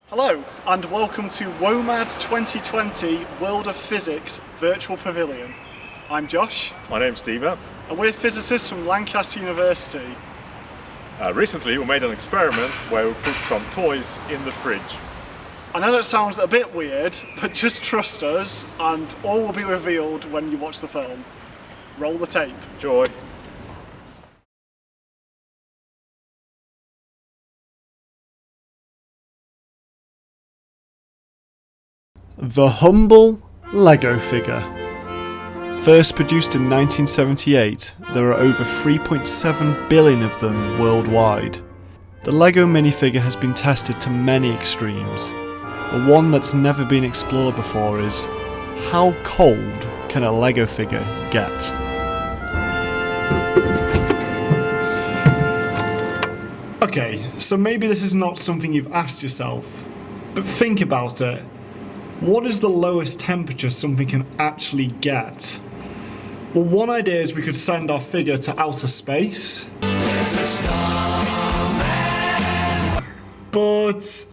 Hello and welcome to WOMAD 2020 World of Physics Virtual Pavilion. I'm Josh. My name's Steve. And we're physicists from Lancaster University. Recently we made an experiment where we put some toys in the fridge. I know that sounds a bit weird, but just trust us and all will be revealed when you watch the film. Roll the tape. Enjoy. The humble Lego figure. First produced in 1978, there are over 3.7 billion of them worldwide. The Lego minifigure has been tested to many extremes, but one that's never been explored before is, how cold can a Lego figure get? Okay, so maybe this is not something you've asked yourself, but think about it. What is the lowest temperature something can actually get? Well, one idea is we could send our figure to outer space. But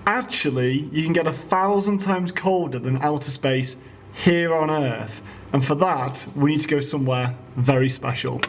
actually, you can get 1,000 times colder than outer space here on Earth. And for that, we need to go somewhere very special.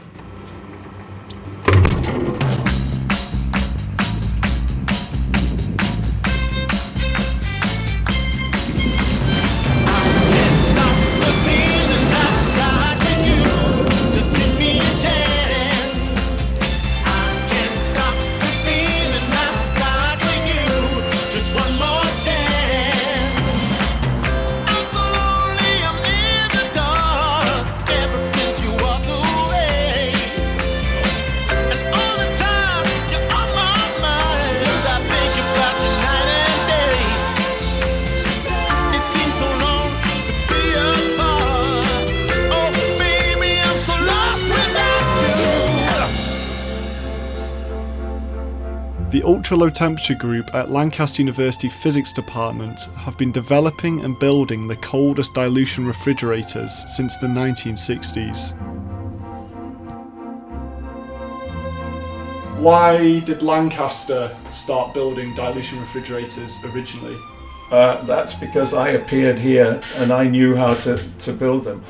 The ultra-low temperature group at Lancaster University Physics Department have been developing and building the coldest dilution refrigerators since the 1960s. Why did Lancaster start building dilution refrigerators originally? That's because I appeared here and I knew how to build them.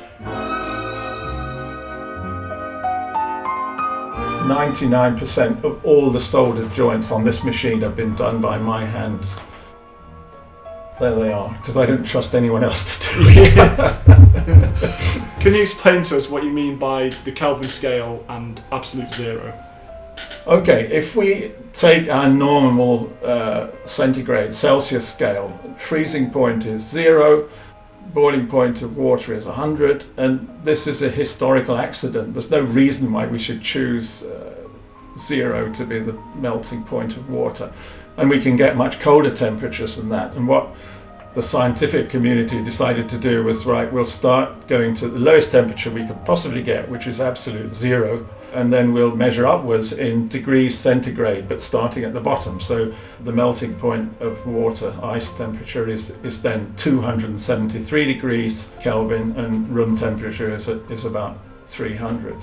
99% of all the soldered joints on this machine have been done by my hands. There they are, because I didn't trust anyone else to do it. Can you explain to us what you mean by the Kelvin scale and absolute zero? Okay, if we take our normal centigrade Celsius scale, freezing point is 0, boiling point of water is 100, and this is a historical accident. There's no reason why we should choose 0 to be the melting point of water. And we can get much colder temperatures than that. And what the scientific community decided to do was, right, we'll start going to the lowest temperature we could possibly get, which is absolute 0, and then we'll measure upwards in degrees centigrade, but starting at the bottom. So the melting point of water, ice temperature, is then 273 degrees Kelvin, and room temperature is about 300.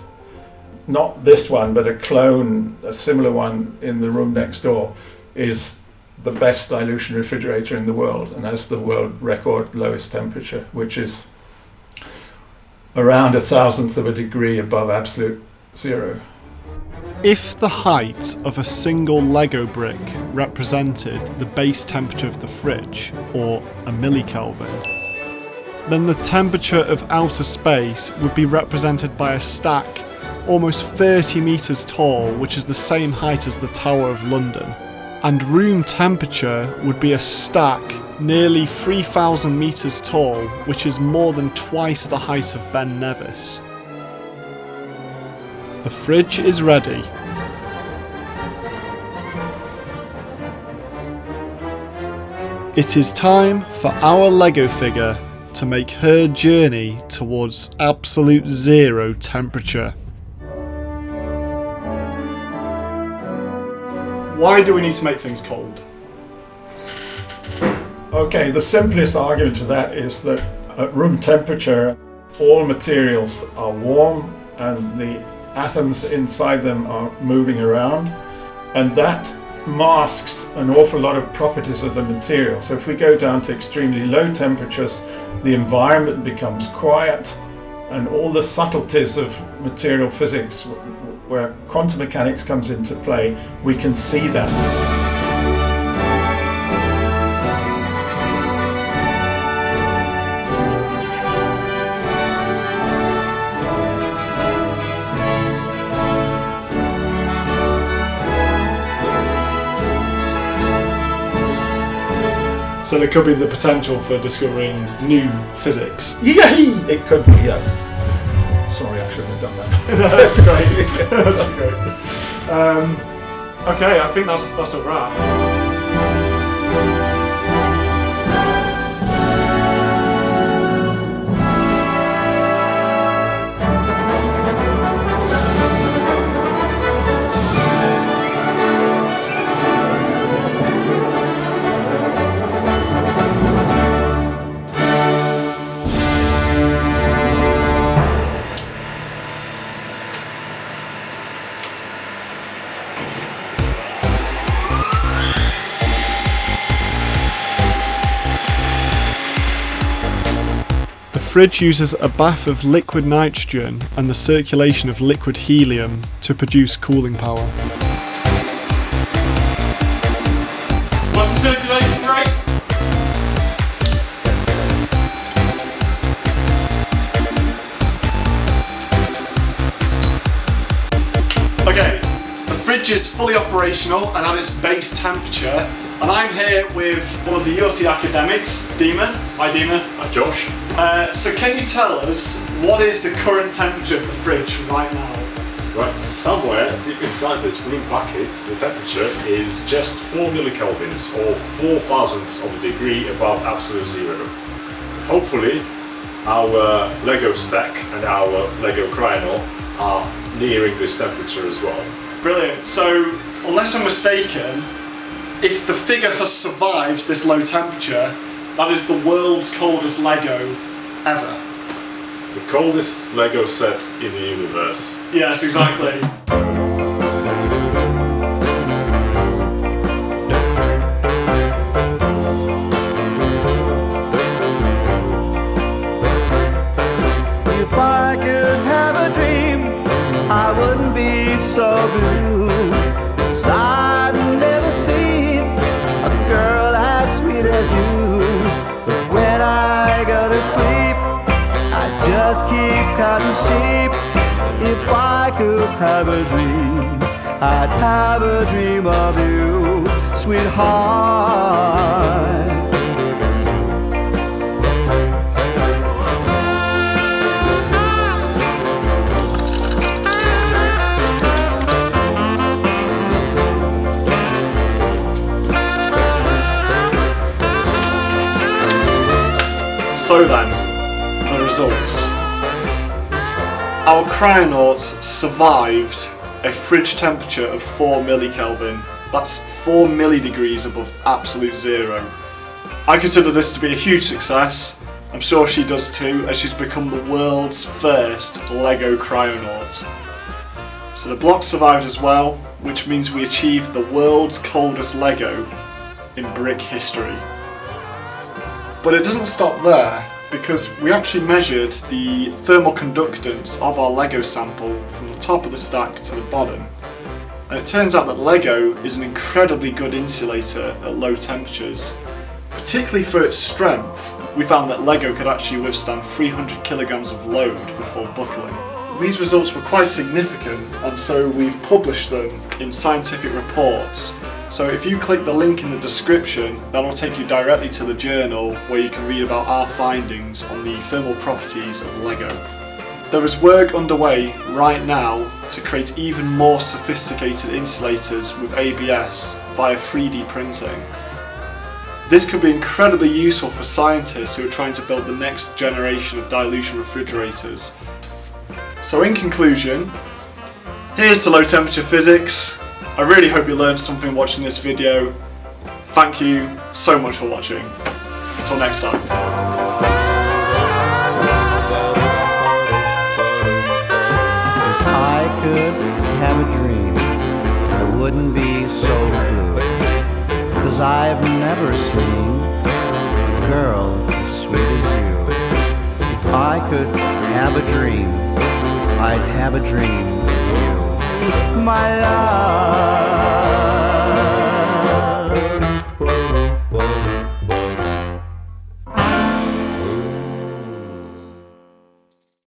Not this one, but a clone, a similar one in the room next door, is the best dilution refrigerator in the world and has the world record lowest temperature, which is around 1,000th of a degree above absolute 0. If the height of a single Lego brick represented the base temperature of the fridge, or a millikelvin, then the temperature of outer space would be represented by a stack almost 30 metres tall, which is the same height as the Tower of London. And room temperature would be a stack nearly 3,000 metres tall, which is more than twice the height of Ben Nevis. The fridge is ready. It is time for our Lego figure to make her journey towards absolute 0 temperature. Why do we need to make things cold? Okay, the simplest argument to that is that at room temperature, all materials are warm and the atoms inside them are moving around, and that masks an awful lot of properties of the material. So if we go down to extremely low temperatures, the environment becomes quiet, and all the subtleties of material physics, where quantum mechanics comes into play, we can see that. So there could be the potential for discovering new physics. Yay! It could be, yes. Sorry, I shouldn't have done that. No, that's great. That's great. Okay, I think that's a wrap. The fridge uses a bath of liquid nitrogen and the circulation of liquid helium to produce cooling power. What's the circulation rate? Okay, the fridge is fully operational and at its base temperature, and I'm here with one of the ULT academics, Dima. Hi Dima. Hi Josh. So can you tell us what is the current temperature of the fridge right now? Right, somewhere deep inside this blue bucket, the temperature is just 4 millikelvins, or 4 thousandths of a degree above absolute zero. Hopefully, our Lego stack and our Lego Cryonaut are nearing this temperature as well. Brilliant. So, unless I'm mistaken, if the figure has survived this low temperature, that is the world's coldest Lego ever. The coldest Lego set in the universe. Yes, exactly. If I could have a dream, I wouldn't be so blue. 'Cause I've never seen a girl as sweet as you. But when I go to sleep, I just keep counting sheep. If I could have a dream, I'd have a dream of you, sweetheart. So then, the results. Our Cryonaut survived a fridge temperature of 4 millikelvin. That's 4 millidegrees above absolute zero. I consider this to be a huge success. I'm sure she does too, as she's become the world's first Lego Cryonaut. So the block survived as well, which means we achieved the world's coldest Lego in brick history. But it doesn't stop there, because we actually measured the thermal conductance of our Lego sample from the top of the stack to the bottom. And it turns out that Lego is an incredibly good insulator at low temperatures. Particularly for its strength, we found that Lego could actually withstand 300 kilograms of load before buckling. These results were quite significant, and so we've published them in scientific reports. So if you click the link in the description, that'll take you directly to the journal where you can read about our findings on the thermal properties of Lego. There is work underway right now to create even more sophisticated insulators with ABS via 3D printing. This could be incredibly useful for scientists who are trying to build the next generation of dilution refrigerators. So in conclusion, here's to low temperature physics. I really hope you learned something watching this video. Thank you so much for watching. Until next time. If I could have a dream, I would wouldn't be so blue. 'Cause I've never seen a girl as sweet as you. If I could have a dream, I'd have a dream with you. My love,